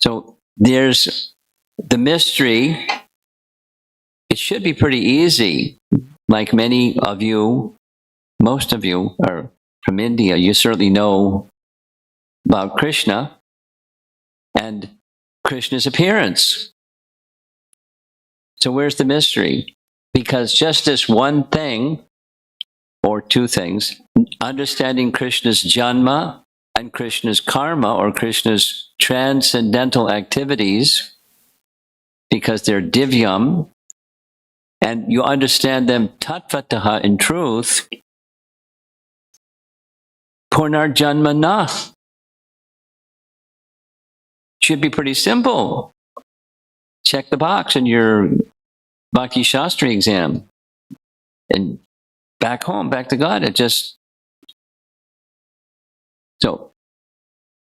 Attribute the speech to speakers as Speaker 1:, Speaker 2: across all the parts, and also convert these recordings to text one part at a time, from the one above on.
Speaker 1: So there's the mystery. It should be pretty easy. Like many of you, most of you are from India. You certainly know about Krishna and Krishna's appearance. So where's the mystery? Because just this one thing, or two things, understanding Krishna's janma and Krishna's karma, or Krishna's transcendental activities, because they're divyam, and you understand them tattvataha in truth, punarjanma na. Should be pretty simple. Check the box in your Bhakti Shastri exam. And back home, back to God, it just... So,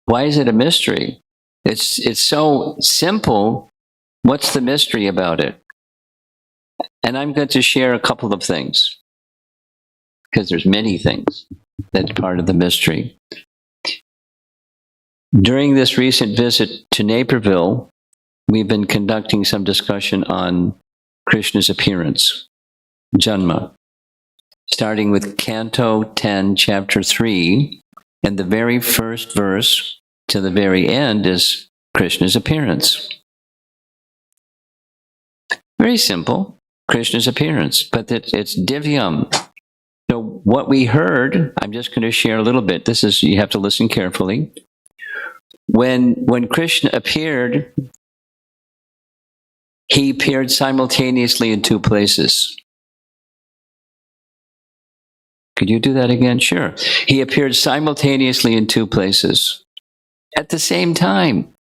Speaker 1: why is it a mystery? It's so simple. What's the mystery about it? And I'm going to share a couple of things, because there's many things that's part of the mystery. During this recent visit to Naperville, we've been conducting some discussion on Krishna's appearance, Janma, starting with Canto 10, Chapter 3, and the very first verse to the very end is Krishna's appearance. Very simple, Krishna's appearance, but it's divyam. So what we heard, I'm just going to share a little bit. This is, you have to listen carefully. When Krishna appeared, he appeared simultaneously in two places. Could you do that again? Sure. He appeared simultaneously in two places. At the same time,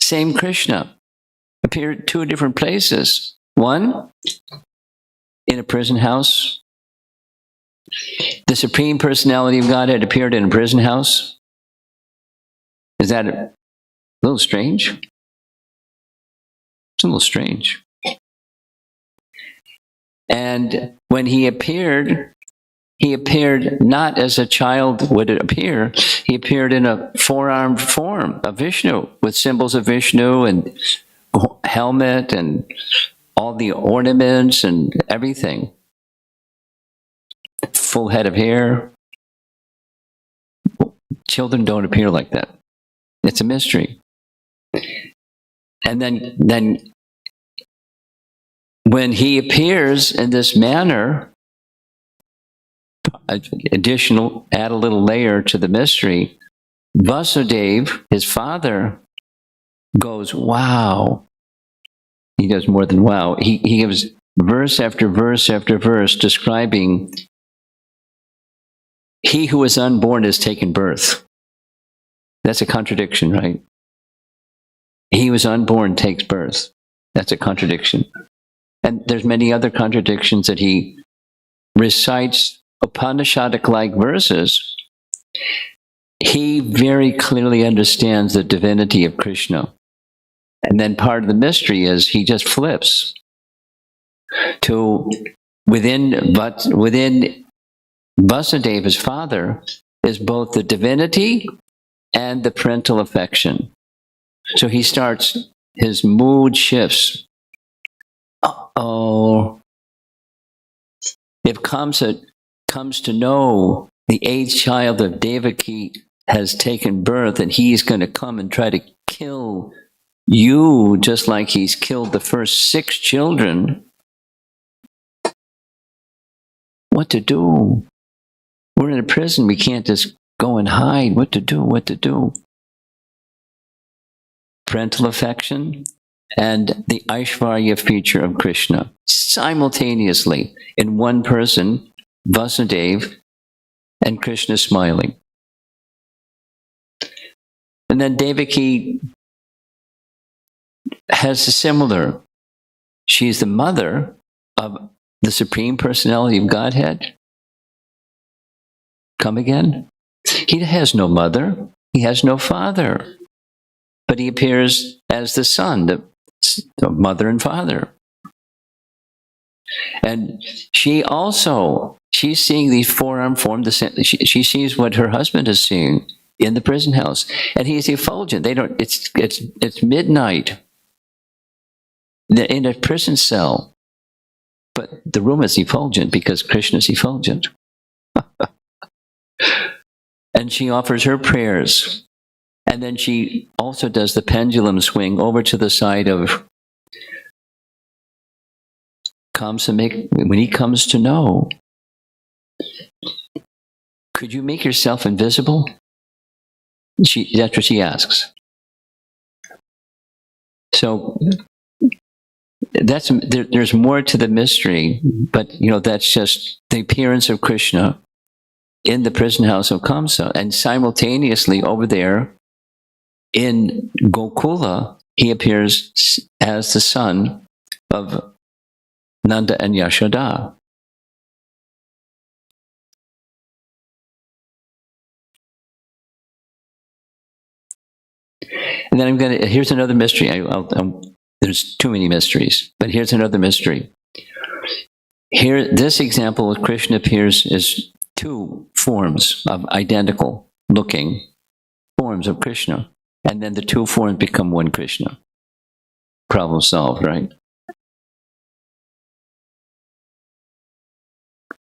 Speaker 1: same Krishna appeared two different places. One, in a prison house. The Supreme Personality of Godhead appeared in a prison house. Is that a little strange? It's a little strange. And when he appeared not as a child would appear. He appeared in a four-armed form of Vishnu, with symbols of Vishnu and helmet and all the ornaments and everything. Full head of hair. Children don't appear like that. It's a mystery. And then when he appears in this manner, additional, add a little layer to the mystery, Vasudeva, his father, goes, wow. He does more than wow. He gives verse after verse after verse describing he who is unborn has taken birth. That's a contradiction, right? He who is unborn takes birth. That's a contradiction. And there's many other contradictions that he recites Upanishadic-like verses. He very clearly understands the divinity of Krishna. And then part of the mystery is he just flips to within Vasudeva, his father, is both the divinity and the parental affection. So he starts, his mood shifts. If Kamsa comes to know the 8th child of Devaki has taken birth and he's going to come and try to kill you just like he's killed the first 6 children, what to do? We're in a prison. We can't just go and hide. What to do? What to do? Parental affection and the Aishvarya feature of Krishna simultaneously in one person, Vasudeva, and Krishna smiling. And then Devaki has a similar. She's the mother of the Supreme Personality of Godhead. Come again? He has no mother. He has no father. But he appears as the son, the mother and father. And she also, she's seeing these four-arm form. She sees what her husband is seeing. in the prison house, and he's effulgent. They don't. It's midnight. They're in a prison cell, but the room is effulgent because Krishna is effulgent. And she offers her prayers, and then she also does the pendulum swing over to the side of Kamsa. When he comes to know, could you make yourself invisible? That's what she asks. So there's more to the mystery, but that's just the appearance of Krishna in the prison house of Kamsa, and simultaneously over there in Gokula, he appears as the son of Nanda and Yashoda. And then here's another mystery. There's too many mysteries, but here's another mystery. Here, this example of Krishna appears as two forms of identical looking forms of Krishna. And then the two forms become one Krishna. Problem solved, right?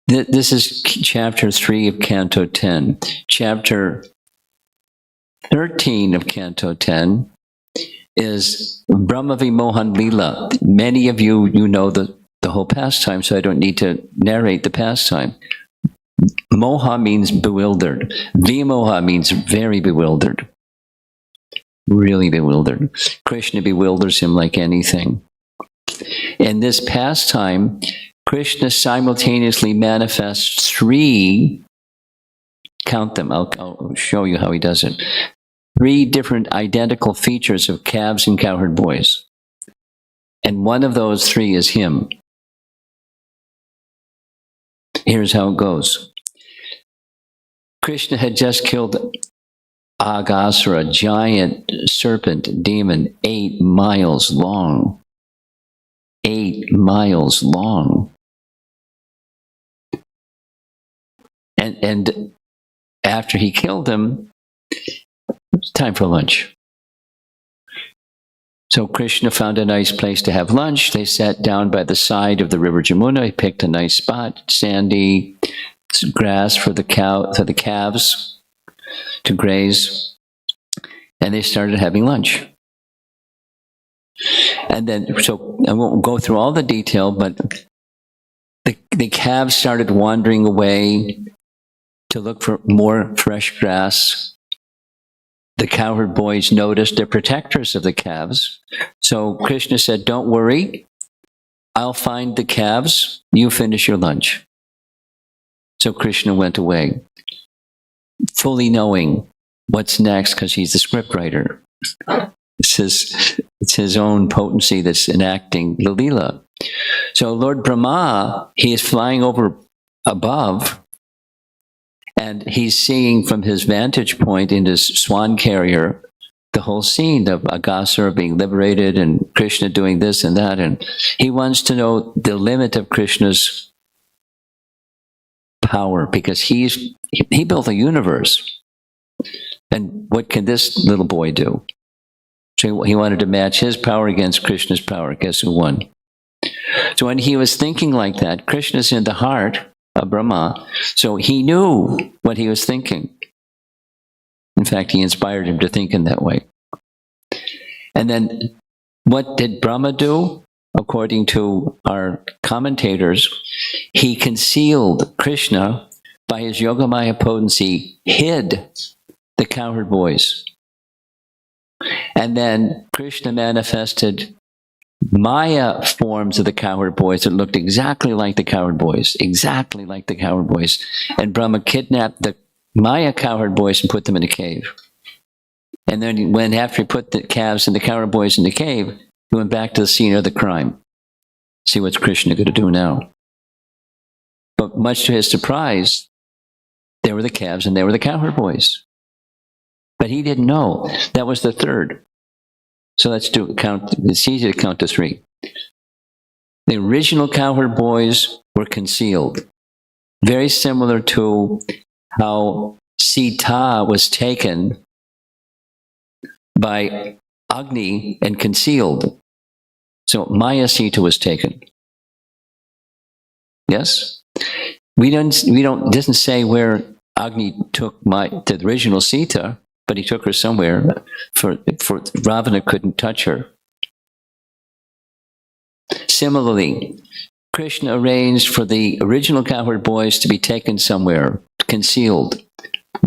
Speaker 1: This is chapter 3 of Canto 10. Chapter 13 of Canto 10 is Brahma Vimohan Lila. Many of you know the whole pastime, so I don't need to narrate the pastime. Moha means bewildered. Vimoha means very bewildered. Really bewildered. Krishna bewilders him like anything. In this pastime, Krishna simultaneously manifests 3, count them, I'll show you how he does it, 3 different identical features of calves and cowherd boys. And one of those 3 is him. Here's how it goes. Krishna had just killed Aghasura, a giant serpent demon, 8 miles long. 8 miles long. And after he killed him, it's time for lunch. So Krishna found a nice place to have lunch. They sat down by the side of the river Jamuna. He picked a nice spot, sandy, grass for the calves to graze, and they started having lunch. And then, so I won't go through all the detail, but the calves started wandering away to look for more fresh grass. The cowherd boys noticed they're protectors of the calves. So Krishna said, don't worry, I'll find the calves, you finish your lunch. So Krishna went away, fully knowing what's next, because he's the scriptwriter. It's his own potency that's enacting the Leela. So Lord Brahma, he is flying over above, and he's seeing from his vantage point in his swan carrier the whole scene of Aghasura being liberated and Krishna doing this and that. And he wants to know the limit of Krishna's power, because he built a universe. And what can this little boy do? So he wanted to match his power against Krishna's power. Guess who won? So when he was thinking like that, Krishna's in the heart of Brahma, so he knew what he was thinking. In fact, he inspired him to think in that way. And then what did Brahma do? According to our commentators, he concealed Krishna by his Yogamaya potency, hid the cowherd boys. And then Krishna manifested Maya forms of the cowherd boys that looked exactly like the cowherd boys, exactly like the cowherd boys. And Brahma kidnapped the Maya cowherd boys and put them in a cave. And then after he put the calves and the cowherd boys in the cave, he went back to the scene of the crime. See what's Krishna going to do now. But much to his surprise, there were the calves and there were the cowherd boys. But he didn't know. That was the third. So let's count. It's easy to count to 3. The original cowherd boys were concealed. Very similar to how Sita was taken by Agni and concealed. So Maya Sita was taken. Yes? We don't doesn't say where Agni took the original Sita, but he took her somewhere for Ravana couldn't touch her. Similarly, Krishna arranged for the original cowherd boys to be taken somewhere, concealed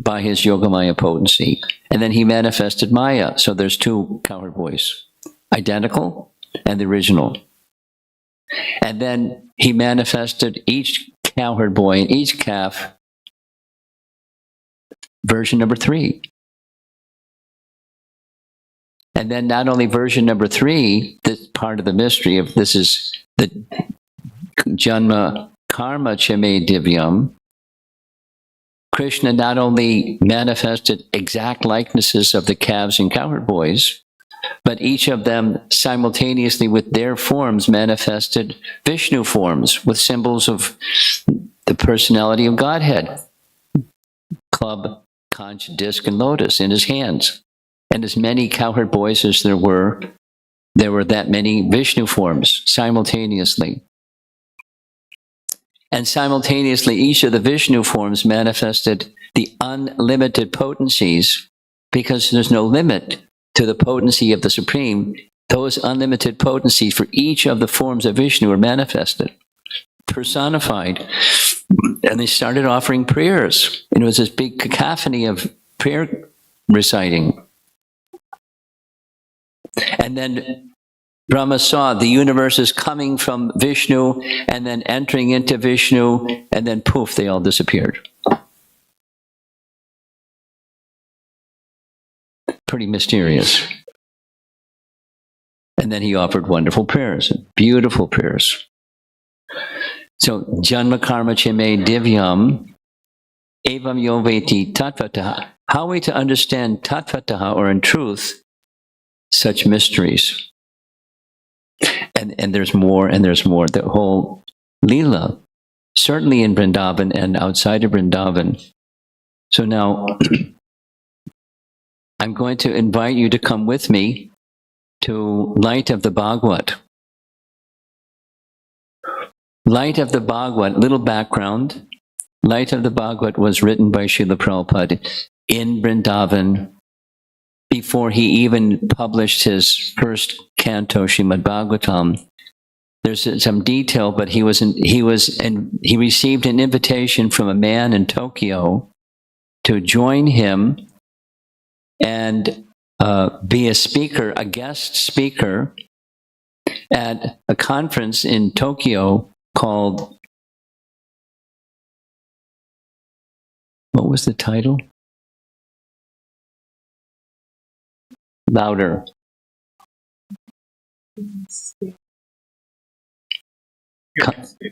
Speaker 1: by his Yogamaya potency. And then he manifested Maya. So there's two cowherd boys, identical and the original. And then he manifested each cowherd boy and each calf, version number 3. And then not only version number 3, this part of the mystery of this is the Janma Karma Chame Divyam. Krishna not only manifested exact likenesses of the calves and cowherd boys, but each of them simultaneously with their forms manifested Vishnu forms with symbols of the personality of Godhead. Club, conch, disc, and lotus in his hands. And as many cowherd boys as there were that many Vishnu forms simultaneously. And simultaneously, each of the Vishnu forms manifested the unlimited potencies, because there's no limit to the potency of the Supreme. Those unlimited potencies for each of the forms of Vishnu are manifested, personified. And they started offering prayers. And it was this big cacophony of prayer reciting. And then Brahma saw the universe is coming from Vishnu and then entering into Vishnu, and then poof, they all disappeared. Pretty mysterious. And then he offered wonderful prayers, beautiful prayers. So, Janma Karma Chime Divyam Evam Yoveti Tattvataha. How are we to understand Tattvataha, or in truth, such mysteries? And there's more, and there's more. The whole Leela, certainly in Vrindavan and outside of Vrindavan. So now, I'm going to invite you to come with me to Light of the Bhagavad. Light of the Bhagavad, little background. Light of the Bhagavad was written by Srila Prabhupada in Vrindavan before he even published his first canto, Srimad Bhagavatam. There's some detail, but he received an invitation from a man in Tokyo to join him and be a speaker, a guest speaker at a conference in Tokyo called, what was the title? Louder.
Speaker 2: Conference of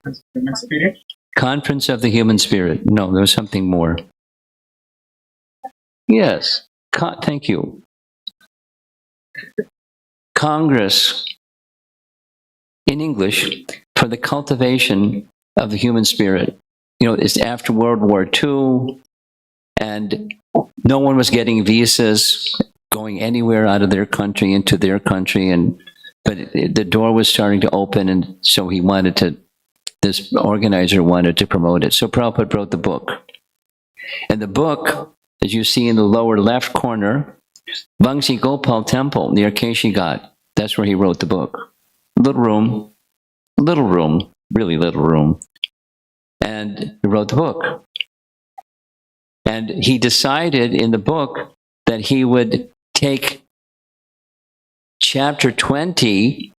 Speaker 2: the Human Spirit?
Speaker 1: Conference of the Human Spirit. No, there was something more. Yes. Thank you. Congress, in English, for the cultivation of the human spirit. You know, it's after World War II, and no one was getting visas going anywhere out of their country into their country, but the door was starting to open, and so this organizer wanted to promote it. So Prabhupada wrote the book. And the book, as you see in the lower left corner, Vangsi Gopal Temple near Keshigat, that's where he wrote the book. Little room, really little room. And he wrote the book. And he decided in the book that he would take chapter 20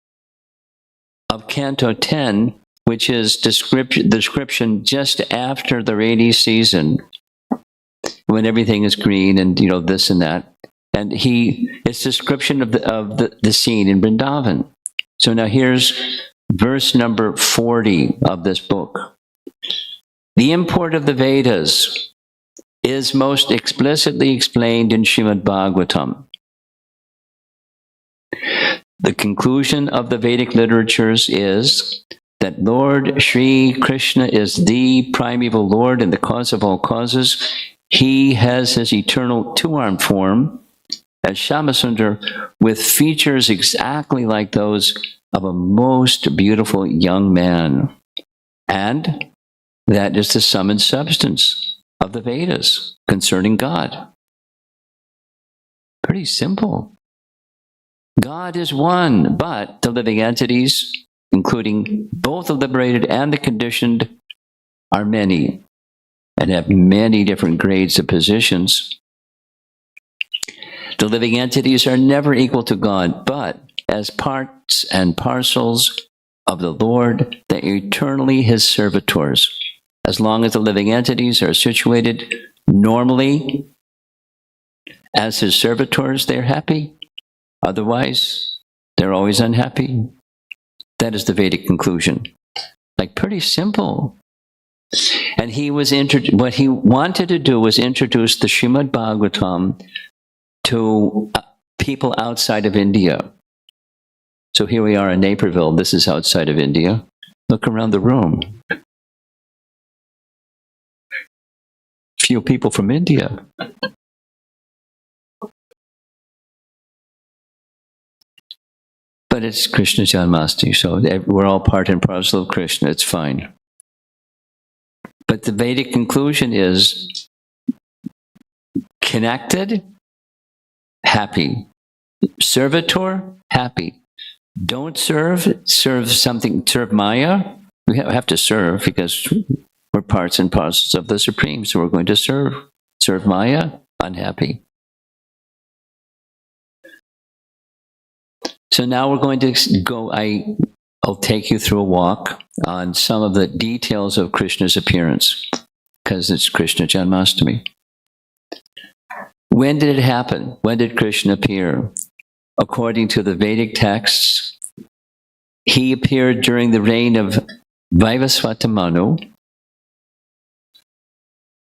Speaker 1: of Canto 10, which is description just after the rainy season, when everything is green and, you know, this and that. And it's description of the scene in Vrindavan. So now here's verse number 40 of this book. The import of the Vedas is most explicitly explained in Srimad Bhagavatam. The conclusion of the Vedic literatures is that Lord Sri Krishna is the primeval Lord and the cause of all causes. He has his eternal two-armed form as Shamasundar with features exactly like those of a most beautiful young man. And that is the sum and substance of the Vedas concerning God. Pretty simple. God is one, but the living entities, including both the liberated and the conditioned, are many and have many different grades of positions. The living entities are never equal to God, but as parts and parcels of the Lord, they are eternally his servitors. As long as the living entities are situated normally as his servitors, they're happy. Otherwise, they're always unhappy. That is the Vedic conclusion. Like, pretty simple. And what he wanted to do was introduce the Srimad Bhagavatam to people outside of India. So here we are in Naperville. This is outside of India. Look around the room. Few people from India. But it's Krishna Janmastami, so we're all part and parcel of Krishna. It's fine. But the Vedic conclusion is connected, happy. Servitor, happy. Don't serve Maya. We have to serve because we're parts and parcels of the Supreme, so we're going to serve Maya, unhappy. So now we're going to go, I'll take you through a walk on some of the details of Krishna's appearance, because it's Krishna Janmastami. When did it happen? When did Krishna appear? According to the Vedic texts, he appeared during the reign of Vaivasvata Manu.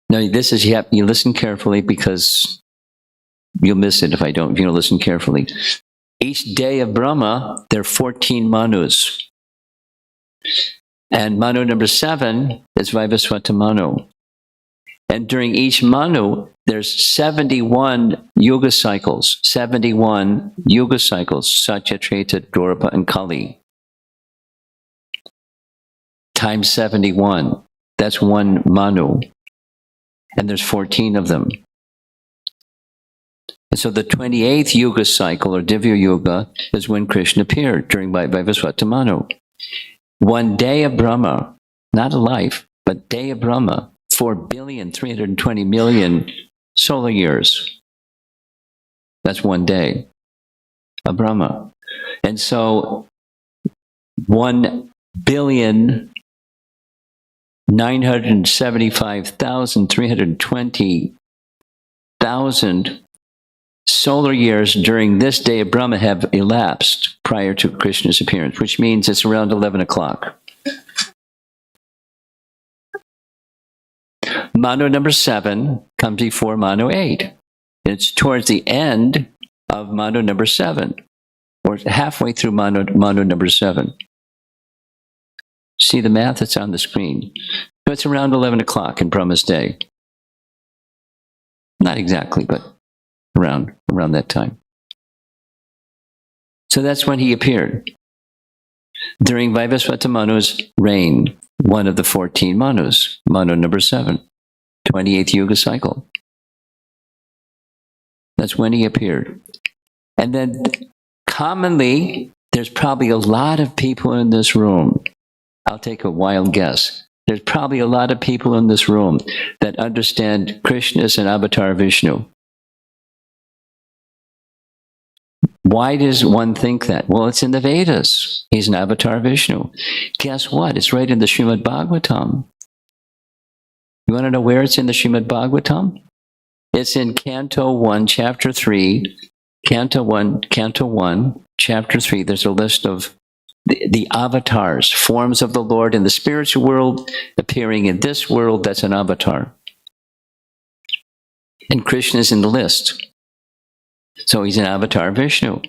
Speaker 1: Now, this is, you listen carefully because you'll miss it if you don't listen carefully. Each day of Brahma, there are 14 Manus. And Manu number 7 is Vaivasvata Manu. And during each Manu, there's 71 yuga cycles. 71 yuga cycles, Satya, Treta, Dwapara, and Kali. Times 71. That's one Manu. And there's 14 of them. And so the 28th Yuga cycle, or Divya Yuga, is when Krishna appeared during Vaivasvata Manu. One day of Brahma, not a life, but day of Brahma, 4,320,000,000 solar years. That's one day of Brahma. And so 1,975,320,000 solar years during this day of Brahma have elapsed prior to Krishna's appearance, which means it's around 11 o'clock. Manu number 7 comes before Manu 8. It's towards the end of Manu number 7, or halfway through Manu number 7. See the math? It's on the screen. So it's around 11 o'clock in Brahma's day. Not exactly, but around that time. So that's when he appeared. During Vaivasvata Manu's reign, one of the 14 Manus, Manu number 7, 28th Yuga cycle. That's when he appeared. And then commonly, there's probably a lot of people in this room. I'll take a wild guess. There's probably a lot of people in this room that understand Krishna as an avatar Vishnu. Why does one think that? Well, it's in the Vedas. He's an avatar Vishnu. Guess what? It's right in the Srimad Bhagavatam. You want to know where it's in the Srimad Bhagavatam? It's in Canto 1, Chapter 3. Canto 1, Chapter 3. There's a list of the avatars, forms of the Lord in the spiritual world, appearing in this world. That's an avatar. And Krishna is in the list. So he's an avatar Vishnu.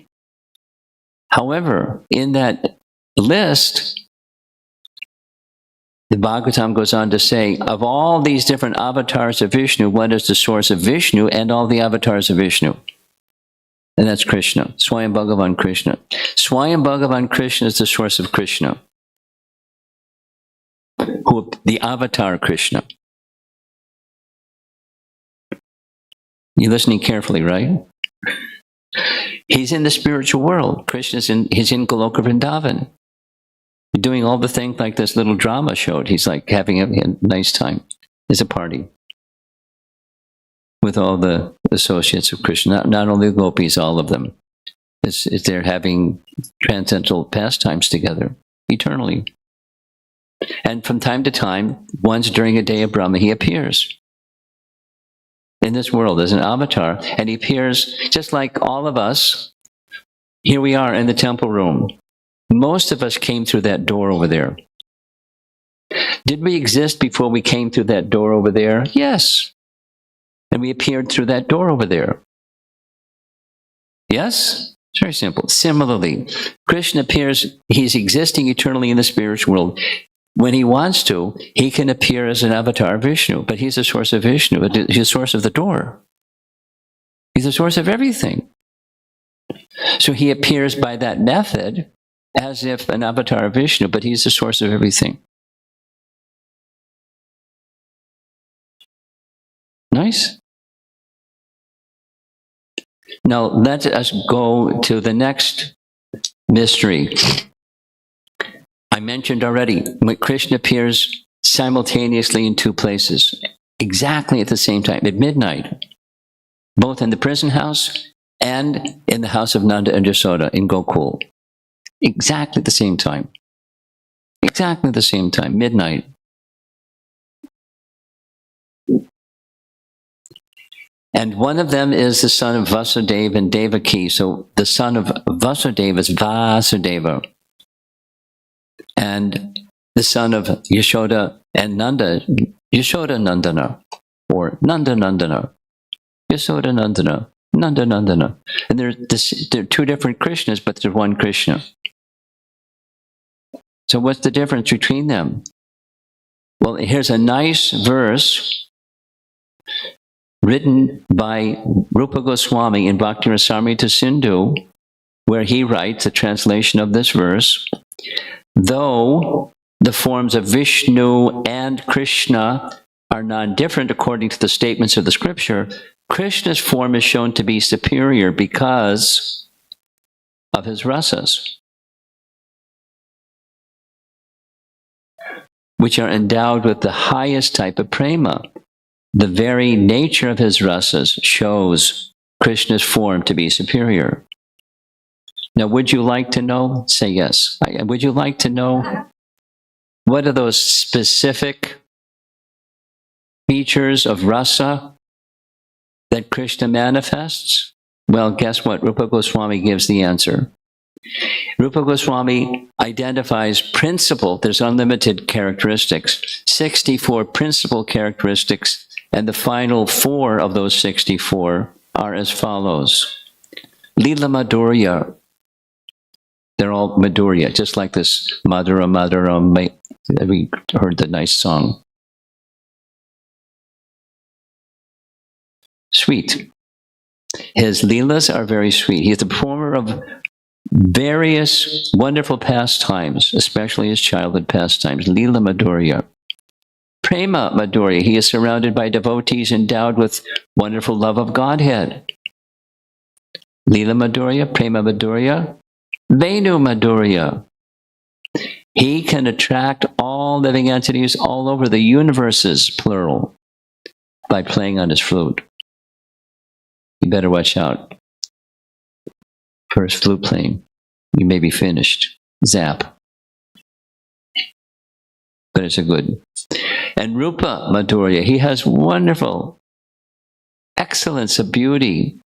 Speaker 1: However, in that list, The Bhagavatam goes on to say, of all these different avatars of Vishnu, one is the source of Vishnu and all the avatars of Vishnu. And that's Krishna, Swayam Bhagavan Krishna. Swayam Bhagavan Krishna is the source of Krishna, the avatar Krishna. You're listening carefully, right? He's in the spiritual world. He's in Goloka Vrindavan. Doing all the things like this little drama showed. He's like having a nice time. It's a party with all the associates of Krishna, not only the gopis, all of them. They're having transcendental pastimes together, eternally. And from time to time, once during a day of Brahma, he appears in this world as an avatar, and he appears just like all of us. Here we are in the temple room. Most of us came through that door over there. Did we exist before we came through that door over there? Yes. And we appeared through that door over there. Yes? It's very simple. Similarly, Krishna appears, he's existing eternally in the spiritual world. When he wants to, he can appear as an avatar of Vishnu, but he's the source of Vishnu. He's the source of the door. He's the source of everything. So he appears by that method as if an avatar of Vishnu, but he's the source of everything. Nice? Now, let us go to the next mystery. I mentioned already, when Krishna appears simultaneously in two places, exactly at the same time, at midnight, both in the prison house and in the house of Nanda and Yasoda in Gokul. Exactly the same time. Exactly the same time, midnight. And one of them is the son of Vasudeva and Devaki. So the son of Vasudeva is Vasudeva. And the son of Yashoda and Nanda, Yashoda Nandana, or Nanda Nandana, Yashoda Nandana, Nanda Nandana. And there are two different Krishnas, but there's one Krishna. So what's the difference between them? Well, here's a nice verse written by Rupa Goswami in Bhakti Rasamrita Sindhu, where he writes a translation of this verse. Though the forms of Vishnu and Krishna are non-different according to the statements of the scripture, Krishna's form is shown to be superior because of his rasas, which are endowed with the highest type of prema. The very nature of his rasas shows Krishna's form to be superior. Now, would you like to know? Say yes. Would you like to know what are those specific features of rasa that Krishna manifests? Well, guess what? Rupa Goswami gives the answer. Rupa Goswami identifies principal, there's unlimited characteristics, 64 principal characteristics, and the final 4 of those 64 are as follows. Lila Madhurya. They're all Madhurya, just like this Madhura Madhura. We heard the nice song. Sweet. His leelas are very sweet. He's the performer of various wonderful pastimes, especially his childhood pastimes. Lila Madhurya. Prema Madhurya. He is surrounded by devotees endowed with wonderful love of Godhead. Lila Madhurya, Prema Madhurya. Venu Madhurya. He can attract all living entities all over the universes, plural, by playing on his flute. You better watch out for his flute playing. You may be finished. Zap. But it's a good. And Rupa Madhurya, he has wonderful excellence of beauty,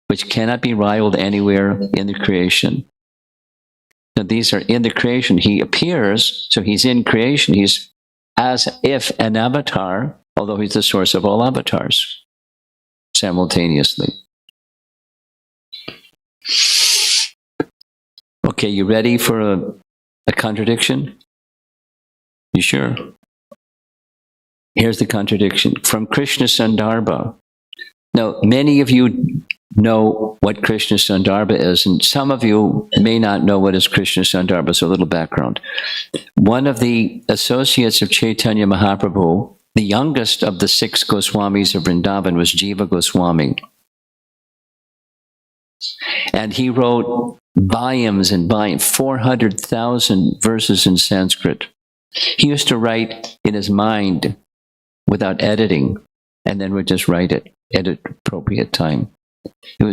Speaker 1: which cannot be rivaled anywhere in the creation. Now, these are in the creation. He appears, so he's in creation. He's as if an avatar, although he's the source of all avatars simultaneously. Okay, you ready for a contradiction? You sure? Here's the contradiction. From Krishna Sandarbha. Now, many of you know what Krishna Sandarbha is, and some of you may not know what is Krishna Sandarbha, so a little background. One of the associates of Chaitanya Mahaprabhu, the youngest of the 6 Goswamis of Vrindavan, was Jiva Goswami. And he wrote volumes and volumes, 400,000 verses in Sanskrit. He used to write in his mind without editing, and then would just write it at an appropriate time. He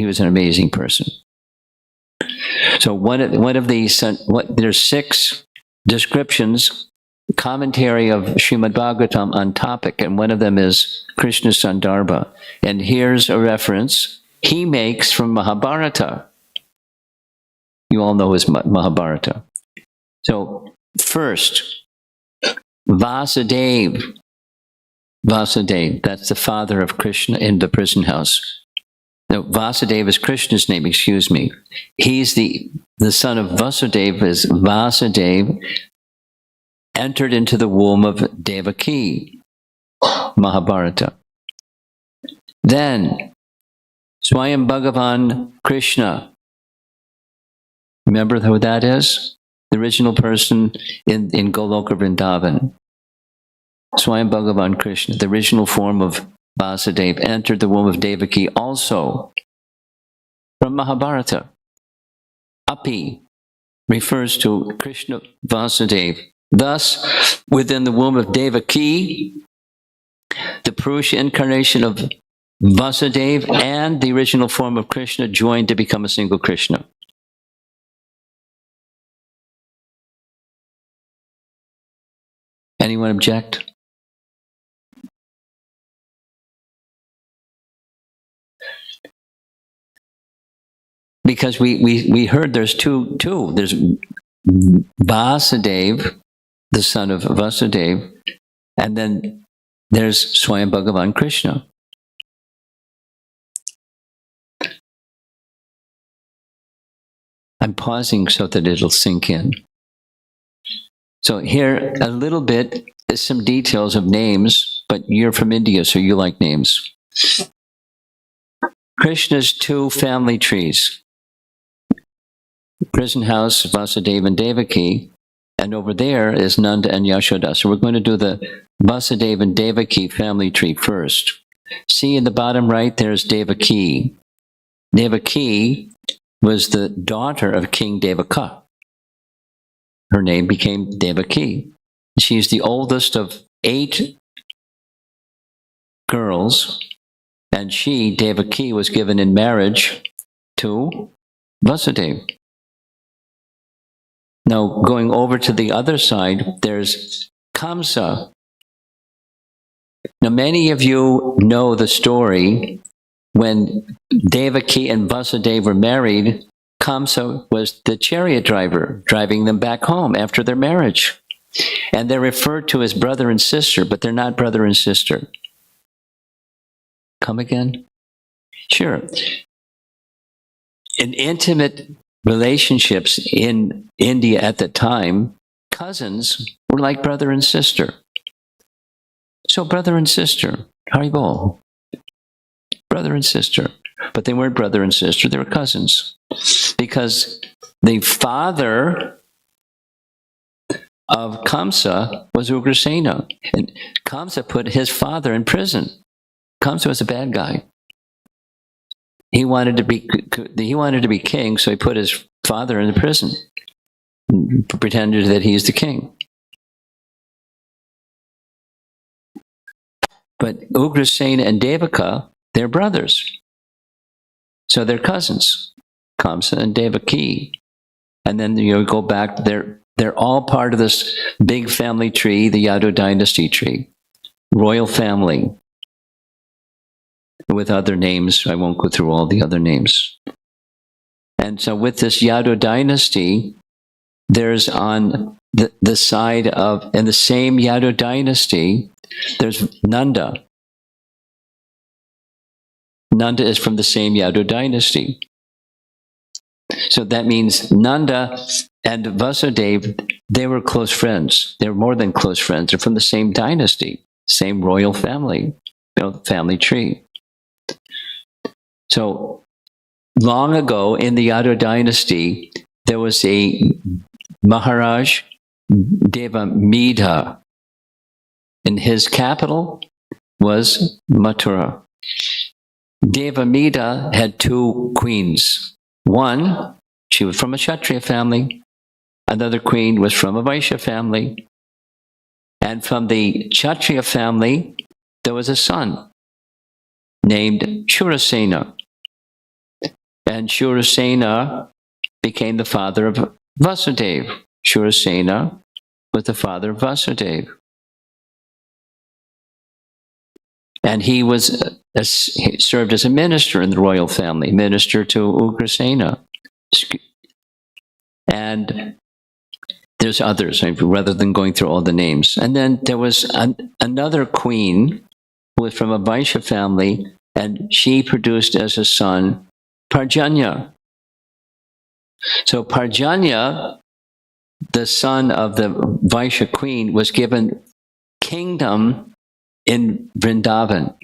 Speaker 1: was an amazing person. So there's 6 descriptions, commentary of Srimad Bhagavatam on topic, and one of them is Krishna Sandarbha. And here's a reference he makes from Mahabharata. You all know his Mahabharata. So first, Vasudeva, that's the father of Krishna in the prison house. No, Vasudeva is Krishna's name, excuse me. He's the son of Vasudeva, is Vasudeva, entered into the womb of Devaki, Mahabharata. Then, Swayam Bhagavan Krishna. Remember who that is? The original person in Goloka Vrindavan. Swayam Bhagavan Krishna, the original form of Vasudeva, entered the womb of Devaki also from Mahabharata. Api refers to Krishna Vasudeva. Thus, within the womb of Devaki, the Purusha incarnation of Vasudeva and the original form of Krishna joined to become a single Krishna. Anyone object? Because we heard there's two. There's Vasudeva, the son of Vasudeva, and then there's Swayam Bhagavan Krishna. I'm pausing so that it'll sink in. So here, a little bit is some details of names, but you're from India, so you like names. Krishna's 2 family trees. Prison house, Vasudeva and Devaki, and over there is Nanda and Yashoda. So we're going to do the Vasudeva and Devaki family tree first. See in the bottom right, there's Devaki. Devaki was the daughter of King Devaka. Her name became Devaki. She's the oldest of 8 girls, and she, Devaki, was given in marriage to Vasudeva. Now, going over to the other side, there's Kamsa. Now, many of you know the story. When Devaki and Vasudeva were married, Kamsa was the chariot driver, driving them back home after their marriage. And they're referred to as brother and sister, but they're not brother and sister. Come again? Sure. In intimate relationships in India at the time, cousins were like brother and sister. So brother and sister, Haribol. Brother and sister. But they weren't brother and sister, they were cousins. Because the father of Kamsa was Ugrasena. And Kamsa put his father in prison. Kamsa was a bad guy. He wanted to be king, so he put his father in the prison. Pretended that he's the king. But Ugrasena and Devaka, they're brothers. So they're cousins. Kamsa and Devaki. And then you go back, they're all part of this big family tree, the Yadu dynasty tree. Royal family. With other names, I won't go through all the other names. And so with this Yadu dynasty, there's on the side of, in the same Yadu dynasty, there's Nanda. Nanda is from the same Yadu dynasty. So that means Nanda and Vasudeva, they were close friends. They were more than close friends. They're from the same dynasty, same royal family, family tree. So long ago in the Yadu dynasty, there was a Maharaj Devamida, and his capital was Mathura. Devamida had two queens. One, she was from a Kshatriya family. Another queen was from a Vaishya family. And from the Kshatriya family, there was a son named Shurasena. And Shurasena became the father of Vasudeva. Shurasena was the father of Vasudeva. And he was he served as a minister in the royal family, minister to Ugrasena. And there's others, rather than going through all the names. And then there was another queen who was from a Vaishya family, and she produced as a son Parjanya. So Parjanya, the son of the Vaishya queen, was given kingdom in Vrindavan.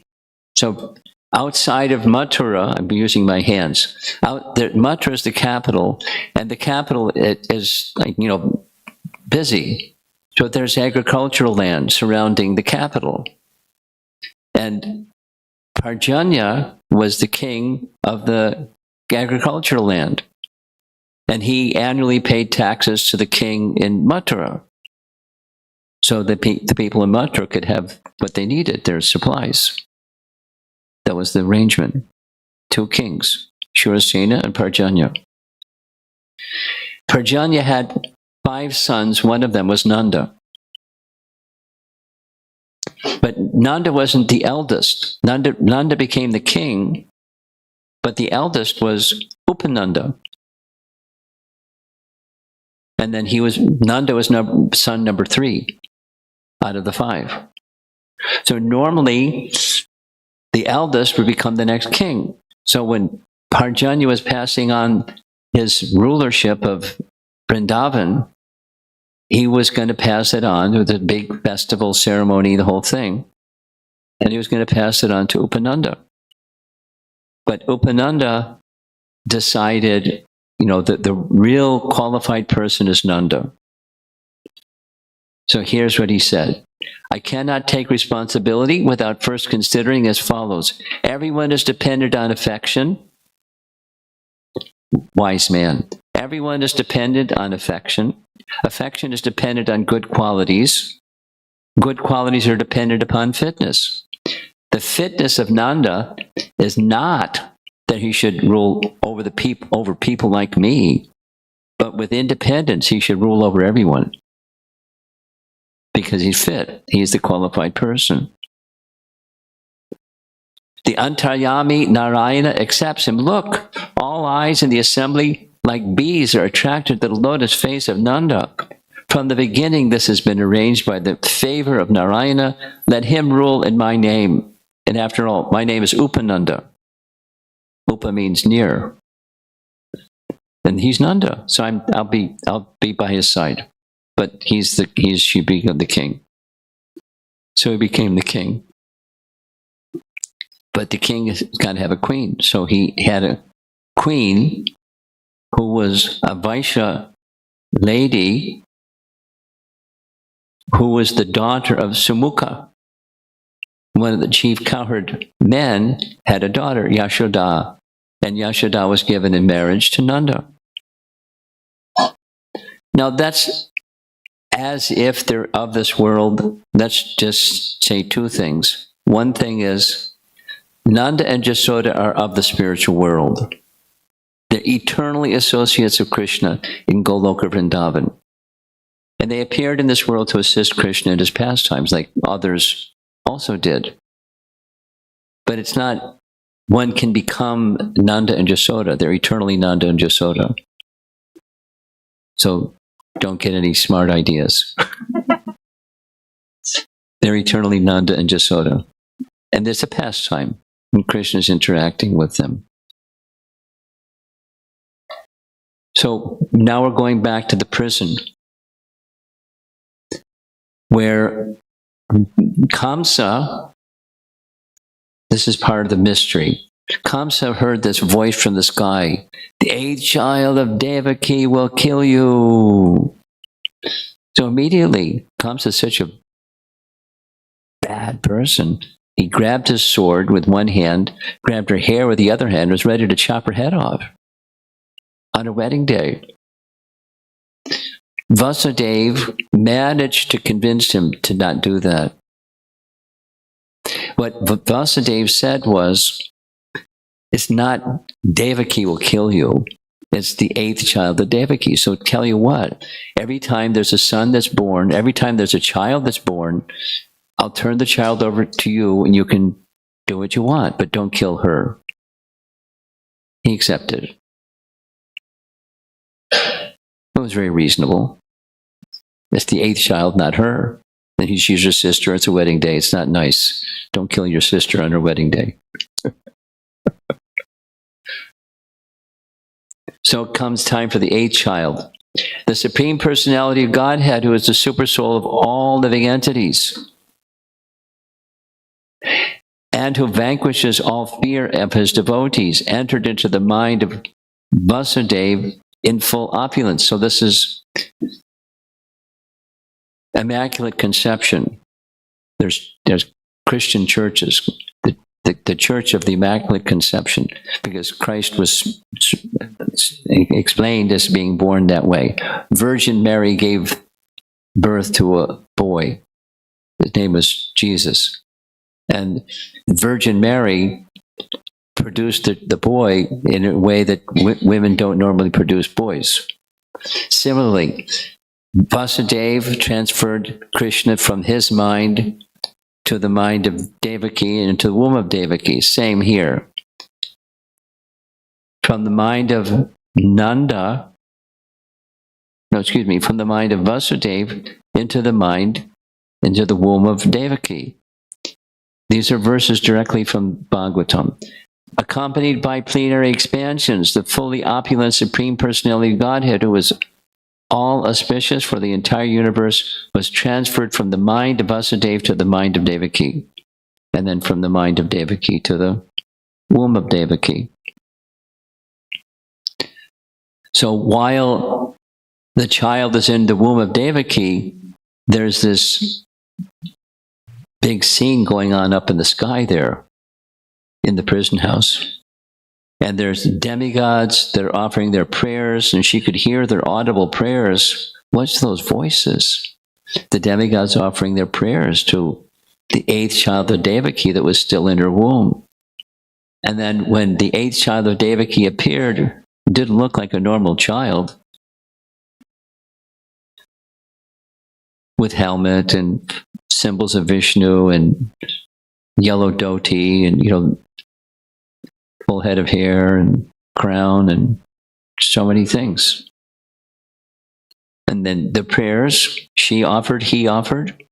Speaker 1: So outside of Mathura, I'm using my hands. Mathura is the capital, and the capital is busy. So there's agricultural land surrounding the capital. And Parjanya was the king of the agricultural land. And he annually paid taxes to the king in Mathura. So the people in Mathura could have what they needed, their supplies. That was the arrangement. Two kings, Shurasena and Parjanya. Parjanya had 5 sons. One of them was Nanda. But Nanda wasn't the eldest. Nanda became the king, but the eldest was Upananda. And then Nanda was son number 3 out of the 5. So normally, the eldest would become the next king. So when Parjanya was passing on his rulership of Vrindavan, he was going to pass it on with a big festival ceremony, the whole thing. And he was going to pass it on to Upananda. But Upananda decided, that the real qualified person is Nanda. So here's what he said. I cannot take responsibility without first considering as follows. Everyone is dependent on affection. Wise man. Everyone is dependent on affection. Affection is dependent on good qualities. Good qualities are dependent upon fitness. The fitness of Nanda is not that he should rule over people like me, but with independence he should rule over everyone. Because he's fit. He's the qualified person. The Antaryami Narayana accepts him. Look, all eyes in the assembly like bees are attracted to the lotus face of Nanda. From the beginning, this has been arranged by the favor of Narayana. Let him rule in my name. And after all, my name is Upananda. Upa means near. And he's Nanda. So I'll be by his side. But he should be the king. So he became the king. But the king has got to have a queen. So he had a queen who was a Vaishya lady who was the daughter of Sumukha. One of the chief cowherd men had a daughter, Yashoda. And Yashoda was given in marriage to Nanda. Now that's as if they're of this world. Let's just say 2 things. One thing is, Nanda and Jasoda are of the spiritual world. They're eternally associates of Krishna in Goloka Vrindavan. And they appeared in this world to assist Krishna in his pastimes, like others also did. But it's not, one can become Nanda and Jasoda. They're eternally Nanda and Jasoda. So don't get any smart ideas. They're eternally Nanda and Jasoda. And there's a pastime when Krishna is interacting with them. So now we're going back to the prison where Kamsa, this is part of the mystery. Kamsa heard this voice from the sky. The 8th child of Devaki will kill you. So immediately, Kamsa is such a bad person. He grabbed his sword with one hand, grabbed her hair with the other hand, was ready to chop her head off on her wedding day. Vasudeva managed to convince him to not do that. What Vasudeva said was, it's not Devaki will kill you. It's the 8th child of Devaki. So tell you what, every time there's a son that's born, every time there's a child that's born, I'll turn the child over to you and you can do what you want, but don't kill her. He accepted. It was very reasonable. It's the 8th child, not her. And she's your sister. It's a wedding day. It's not nice. Don't kill your sister on her wedding day. So it comes time for the 8th child. The Supreme Personality of Godhead, who is the super soul of all living entities, and who vanquishes all fear of his devotees, entered into the mind of Vasudeva in full opulence. So this is Immaculate Conception. There's Christian churches, the Church of the Immaculate Conception, because Christ was explained as being born that way. Virgin Mary gave birth to a boy. His name was Jesus. And Virgin Mary produced the boy in a way that women don't normally produce boys. Similarly, Vasudeva transferred Krishna from his mind to the mind of Devaki and into the womb of Devaki. Same here. From the mind of from the mind of Vasudeva into the womb of Devaki. These are verses directly from Bhagavatam. Accompanied by plenary expansions, the fully opulent Supreme Personality of Godhead, who is all auspicious for the entire universe, was transferred from the mind of Vasudeva to the mind of Devaki, and then from the mind of Devaki to the womb of Devaki. So while the child is in the womb of Devaki, there's this big scene going on up in the sky there in the prison house. And there's demigods that are offering their prayers, and she could hear their audible prayers. What's those voices? The demigods offering their prayers to the 8th child of Devaki that was still in her womb. And then when the 8th child of Devaki appeared, it didn't look like a normal child, with helmet and symbols of Vishnu and yellow dhoti and, full head of hair and crown and so many things. And then the prayers she offered, he offered.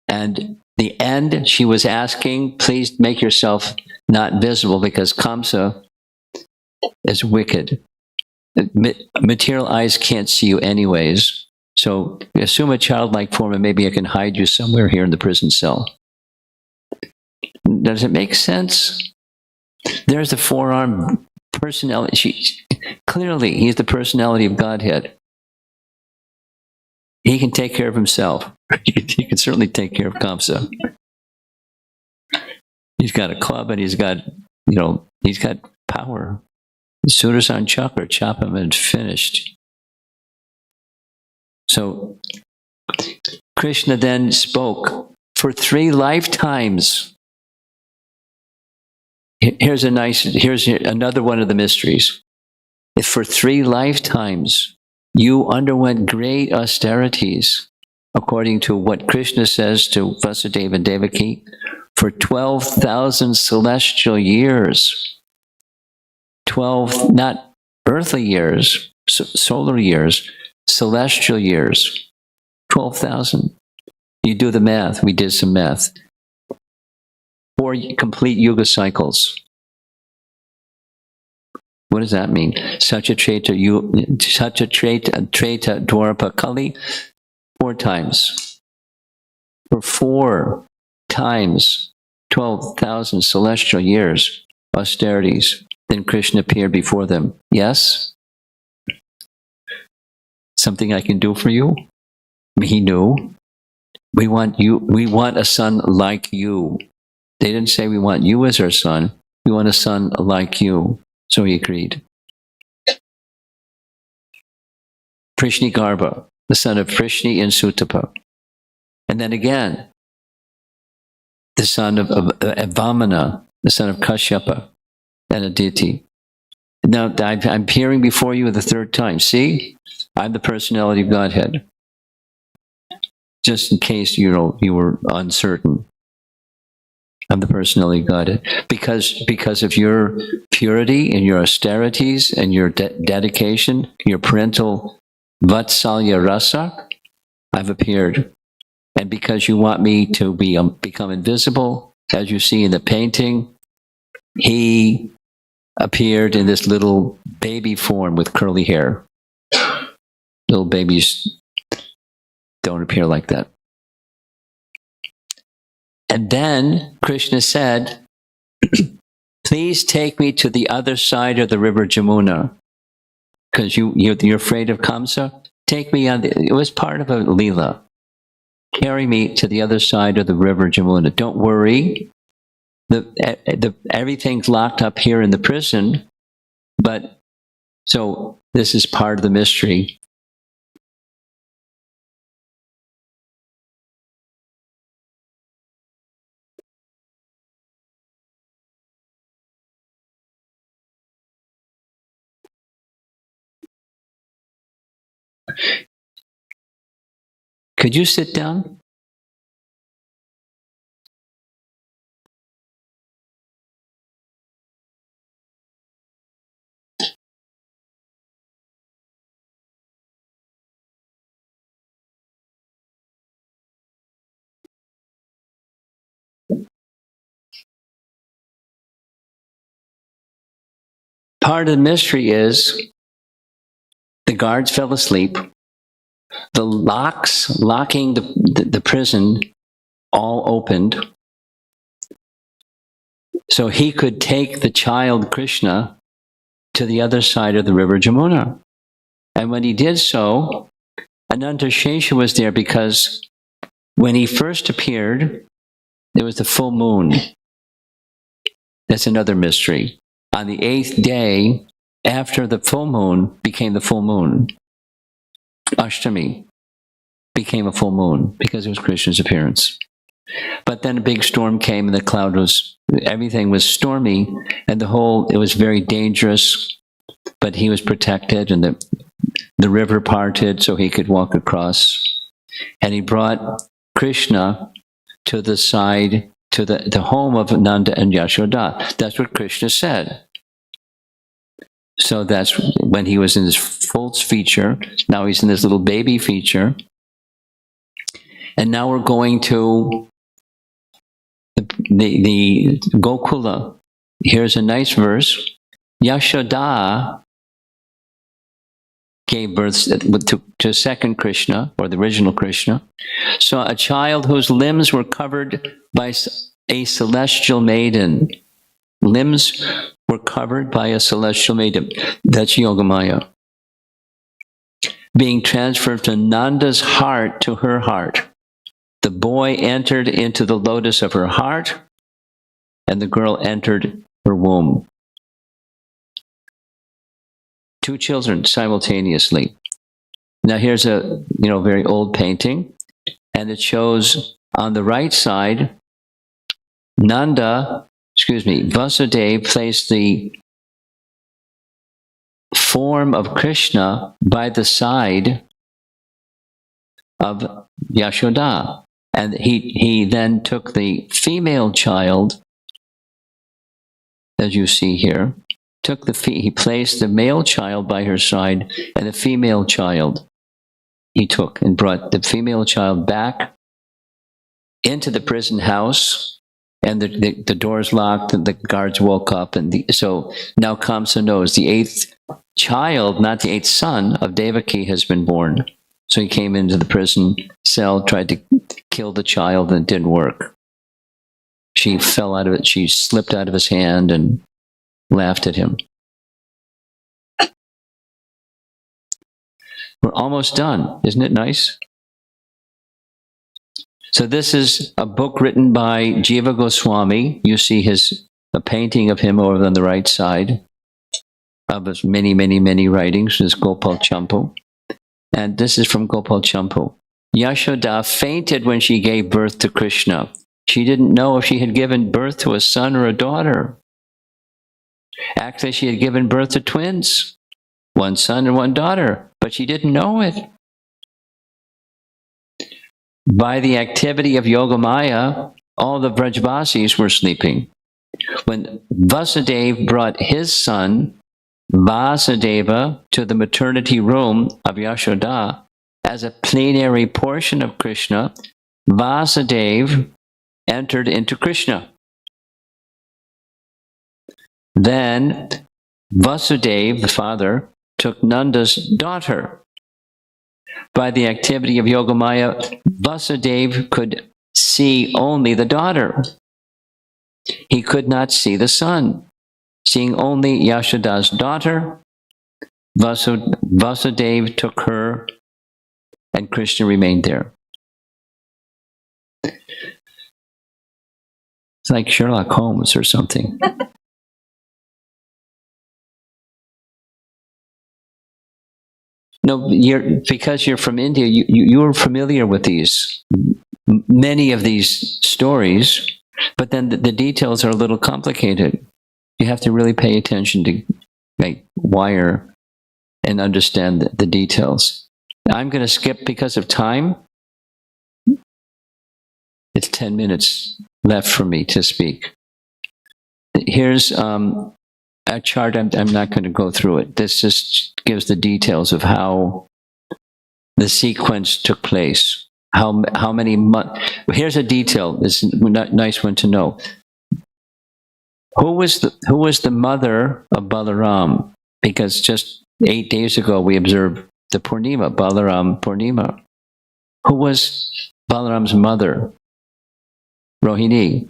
Speaker 1: And the end, she was asking, please make yourself not visible because Kamsa is wicked. Material eyes can't see you anyways. So assume a childlike form and maybe I can hide you somewhere here in the prison cell. Does it make sense? There's the four-armed personality. Clearly, he's the personality of Godhead. He can take care of himself. He can certainly take care of Kamsa. He's got a club and he's got power. Sudarshan Chakra, chop him and finished. So, Krishna then spoke for 3 lifetimes. Here's another one of the mysteries. If for 3 lifetimes you underwent great austerities, according to what Krishna says to Vasudeva and Devaki, for 12,000 celestial years, 12, not earthly years, solar years, celestial years, 12,000. You do the math. We did some math. 4 complete yuga cycles. What does that mean? Such a treta dwarpa kali, 4 times. For 4 times, 12,000 celestial years, austerities. Then Krishna appeared before them. Yes? Something I can do for you? He knew. We want you. We want a son like you. They didn't say we want you as our son. We want a son like you. So he agreed. Prishni Garbha, the son of Prishni and Sutapa. And then again, the son of Vamana, the son of Kashyapa and Aditi. Now, I'm appearing before you the 3rd time. See? I'm the personality of Godhead. Just in case you were uncertain. I'm the personality of Godhead. Because of your purity and your austerities and your dedication, your parental Vatsalya rasa, I've appeared. And because you want me to become invisible, as you see in the painting, he appeared in this little baby form with curly hair. Little babies don't appear like that. And then Krishna said, please take me to the other side of the river Jamuna. Because you're afraid of Kamsa? Take me on it was part of a Leela. Carry me to the other side of the river Jamuna. Don't worry. Everything's locked up here in the prison. But, so this is part of the mystery. Could you sit down? Part of the mystery is the guards fell asleep. The locks locking the prison all opened. So he could take the child Krishna to the other side of the river Jamuna. And when he did so, Ananta Shesha was there because when he first appeared, there was the full moon. That's another mystery. On the 8th day, after the full moon became the full moon, Ashtami became a full moon because it was Krishna's appearance. But then a big storm came and everything was stormy and it was very dangerous, but he was protected and the river parted so he could walk across. And he brought Krishna to the side, to the home of Nanda and Yashoda. That's what Krishna said. So that's when he was in his full feature. Now he's in this little baby feature. And now we're going to the Gokula. Here's a nice verse. Yashoda gave birth to second Krishna, or the original Krishna. So a child whose limbs were covered by a celestial maiden. Limbs were covered by a celestial maiden. That's Yogamaya. Being transferred from Nanda's heart to her heart. The boy entered into the lotus of her heart, and the girl entered her womb. 2 children simultaneously. Now here's a very old painting, and it shows on the right side, Vasudeva placed the form of Krishna by the side of Yashoda. And he then took the female child, as you see here, he placed the male child by her side, and the female child he took and brought the female child back into the prison house, and the doors locked, and the guards woke up, and so now Kamsa knows the eighth child, not the eighth son of Devaki, has been born. So he came into the prison cell, tried to kill the child, and it didn't work. She fell out of it. She slipped out of his hand and laughed at him. We're almost done. Isn't it nice? So this is a book written by Jiva Goswami. You see a painting of him over on the right side of his many, many, many writings. This is Gopal Champu. And this is from Gopal Champu. Yashoda fainted when she gave birth to Krishna. She didn't know if she had given birth to a son or a daughter. Actually, she had given birth to twins, one son and one daughter, but she didn't know it. By the activity of Yogamaya, all the Vrajvasis were sleeping. When Vasudeva brought his son, Vasudeva, to the maternity room of Yashoda as a plenary portion of Krishna, Vasudeva entered into Krishna. Then Vasudeva, the father, took Nanda's daughter. By the activity of Yogamaya, Vasudeva could see only the daughter. He could not see the son. Seeing only Yashoda's daughter, Vasudeva took her, and Krishna remained there. It's like Sherlock Holmes or something. No, because you're from India, you're familiar with many of these stories, but then the details are a little complicated. You have to really pay attention to wire and understand the details. I'm going to skip because of time. It's 10 minutes left for me to speak. Here's a chart. I'm not going to go through it. This just gives the details of how the sequence took place. How many months? Here's a detail. This is a nice one to know. Who was the mother of Balaram? Because just 8 days ago we observed the Purnima, Balaram Purnima. Who was Balaram's mother? Rohini.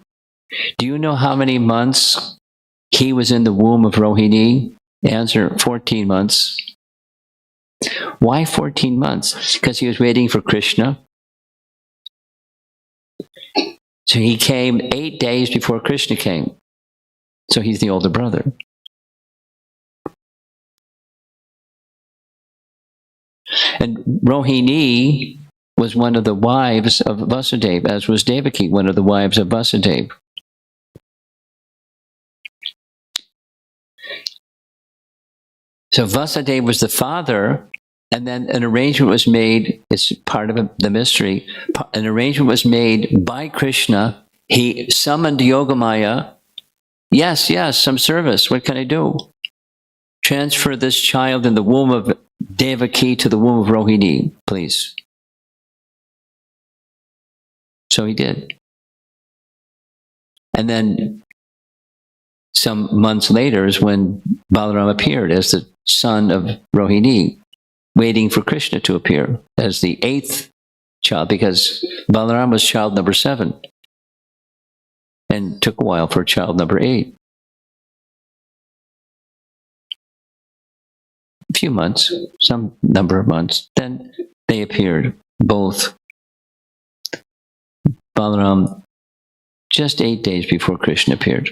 Speaker 1: Do you know how many months he was in the womb of Rohini? Answer, 14 months. Why 14 months? Because he was waiting for Krishna. So he came 8 days before Krishna came. So he's the older brother. And Rohini was one of the wives of Vasudeva, as was Devaki, one of the wives of Vasudeva. So Vasudeva was the father, and then an arrangement was made, it's part of the mystery, an arrangement was made by Krishna. He summoned Yogamaya. Yes, some service. What can I do? Transfer this child in the womb of Devaki to the womb of Rohini, please. So he did. And then some months later is when Balaram appeared as the son of Rohini, waiting for Krishna to appear as the 8th child, because Balaram was child number 7. And took a while for child number 8. A few months, some number of months. Then they appeared, both. Balaram, just 8 days before Krishna appeared.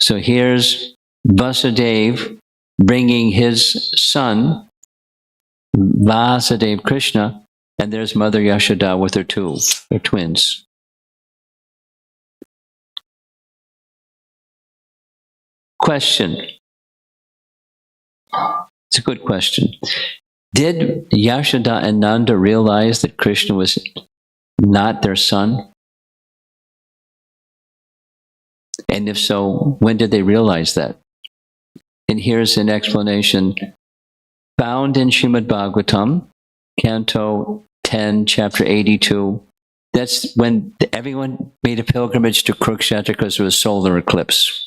Speaker 1: So here's Vasudeva bringing his son, Vasudeva Krishna, and there's Mother Yashoda with her twins. Question. It's a good question. Did Yashoda and Nanda realize that Krishna was not their son? And if so, when did they realize that? And here's an explanation found in Srimad Bhagavatam, Canto 10, Chapter 82, That's when everyone made a pilgrimage to Kurukshetra because there was solar eclipse.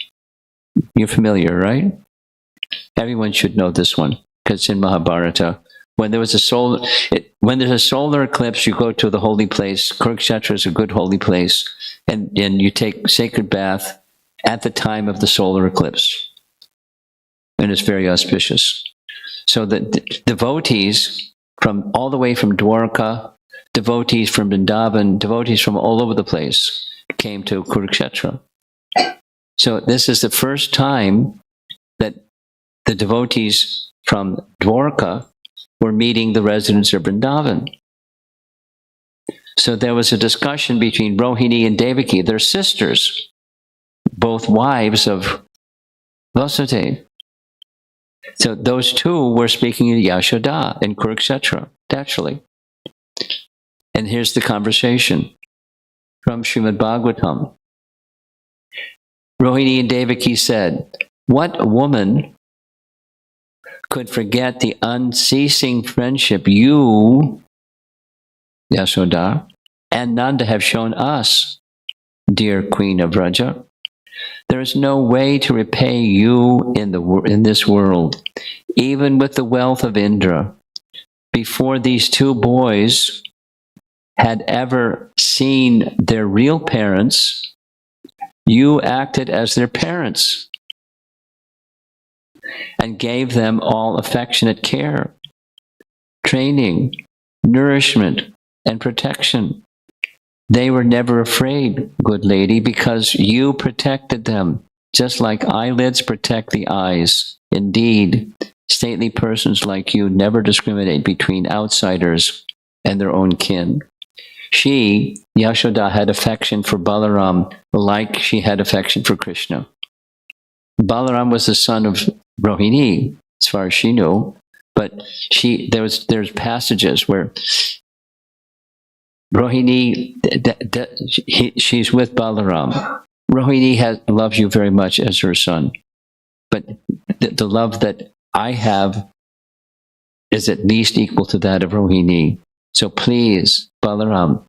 Speaker 1: You're familiar, right? Everyone should know this one because it's in Mahabharata. When there's a solar eclipse, you go to the holy place. Kurukshetra is a good holy place, and you take sacred bath at the time of the solar eclipse, and it's very auspicious. So the devotees from all the way from Dwarka, devotees from Vrindavan, devotees from all over the place came to Kurukshetra. So this is the first time that the devotees from Dwarka were meeting the residents of Vrindavan. So there was a discussion between Rohini and Devaki. They're sisters, both wives of Vasudeva. So those two were speaking to Yashoda in Kurukshetra, naturally. And here's the conversation from Srimad Bhagavatam. Rohini and Devaki said, "What woman could forget the unceasing friendship you, Yashoda, and Nanda have shown us, dear Queen of Vraja? There is no way to repay you in this world, even with the wealth of Indra. Before these two boys had ever seen their real parents, you acted as their parents and gave them all affectionate care, training, nourishment, and protection. They were never afraid, good lady, because you protected them, just like eyelids protect the eyes. Indeed, stately persons like you never discriminate between outsiders and their own kin." She, Yashoda, had affection for Balaram like she had affection for Krishna. Balaram was the son of Rohini, as far as she knew, but there's passages where Rohini, she's with Balaram. Rohini loves you very much as her son, but the love that I have is at least equal to that of Rohini. So please, Balaram,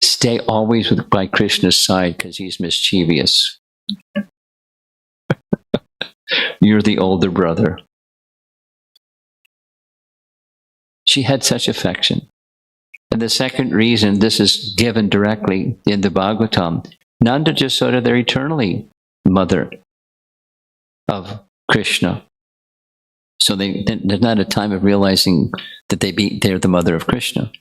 Speaker 1: stay always by Krishna's side because he's mischievous. You're the older brother. She had such affection. And the second reason, this is given directly in the Bhagavatam, Nanda Jasoda, they're eternally mother of Krishna. So there's not a time of realizing that they're the mother of Krishna.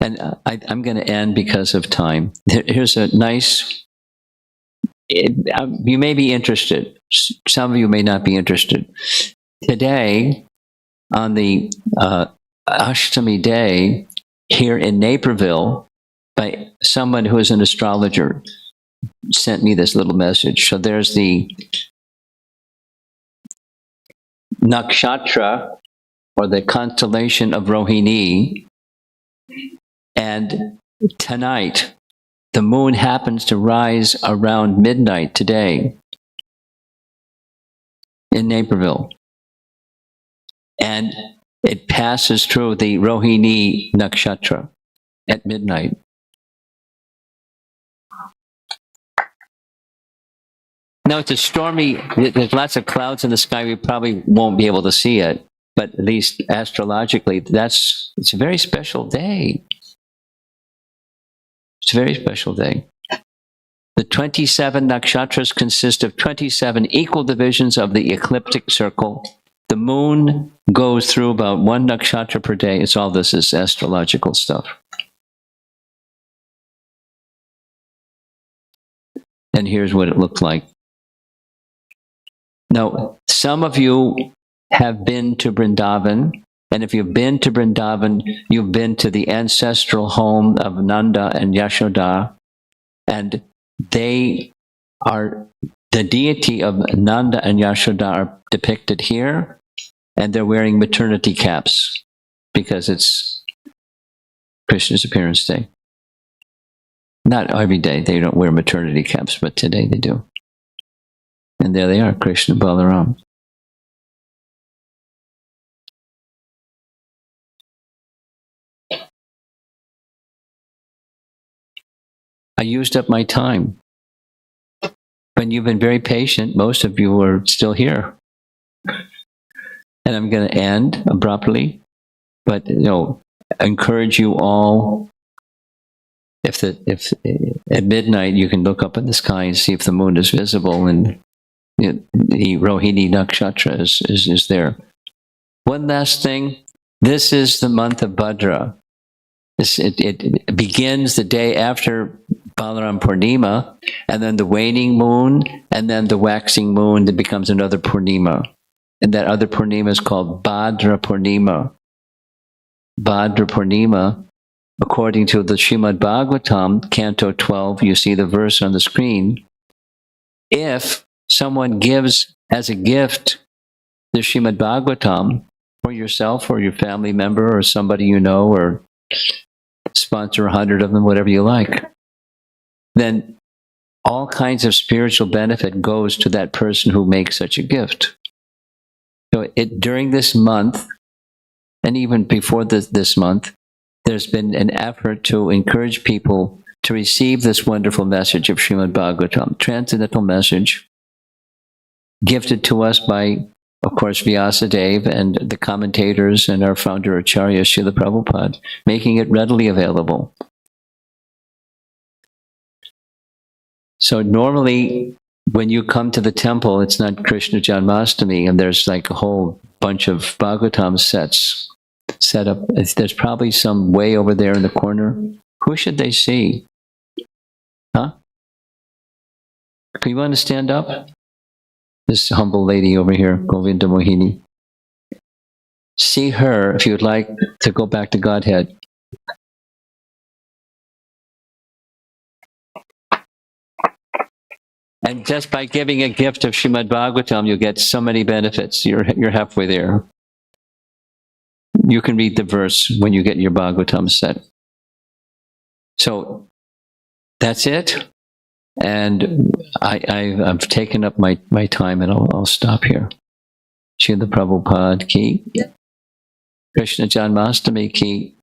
Speaker 1: And I'm going to end because of time. Here's a nice, you may be interested. Some of you may not be interested. Today, on the Ashtami day, here in Naperville, by someone who is an astrologer, sent me this little message. So there's the nakshatra, or the constellation of Rohini, and tonight, the moon happens to rise around midnight today in Naperville. And it passes through the Rohini nakshatra at midnight. Now it's a stormy, there's lots of clouds in the sky, we probably won't be able to see it, but at least astrologically, it's a very special day. It's a very special day. The 27 nakshatras consist of 27 equal divisions of the ecliptic circle. The moon goes through about one nakshatra per day. It's all this is astrological stuff. And here's what it looked like. Now, some of you have been to Vrindavan, and if you've been to Vrindavan, you've been to the ancestral home of Nanda and Yashoda, and they are, the deity of Nanda and Yashoda are depicted here, and they're wearing maternity caps because it's Krishna's appearance day. Not every day, they don't wear maternity caps, but today they do. And there they are, Krishna and Balaram. I used up my time. But you've been very patient. Most of you are still here. And I'm going to end abruptly. But, encourage you all. If at midnight you can look up in the sky and see if the moon is visible, and the Rohini Nakshatra is there. One last thing. This is the month of Bhadra. It begins the day after Balaram Purnima, and then the waning moon, and then the waxing moon that becomes another Purnima. And that other Purnima is called Bhadra Purnima. Bhadra Purnima, according to the Srimad Bhagavatam, Canto 12, you see the verse on the screen. If someone gives as a gift the Srimad Bhagavatam for yourself or your family member or somebody you know, or sponsor 100 of them, whatever you like, then all kinds of spiritual benefit goes to that person who makes such a gift. So during this month, and even before this month, there's been an effort to encourage people to receive this wonderful message of Srimad Bhagavatam, transcendental message, gifted to us by, of course, Vyasadeva and the commentators and our founder Acharya Srila Prabhupada, making it readily available. So normally, when you come to the temple, it's not Krishna Janmastami, and there's like a whole bunch of Bhagavatam sets set up. There's probably some way over there in the corner. Who should they see? Huh? You want to stand up? This humble lady over here, Govinda Mohini. See her if you would like to go back to Godhead. And just by giving a gift of Srimad Bhagavatam, you get so many benefits. You're halfway there. You can read the verse when you get your Bhagavatam set. So that's it. And I've taken up my time, and I'll stop here. Srila Prabhupada ki. Krishna Janmastami ki.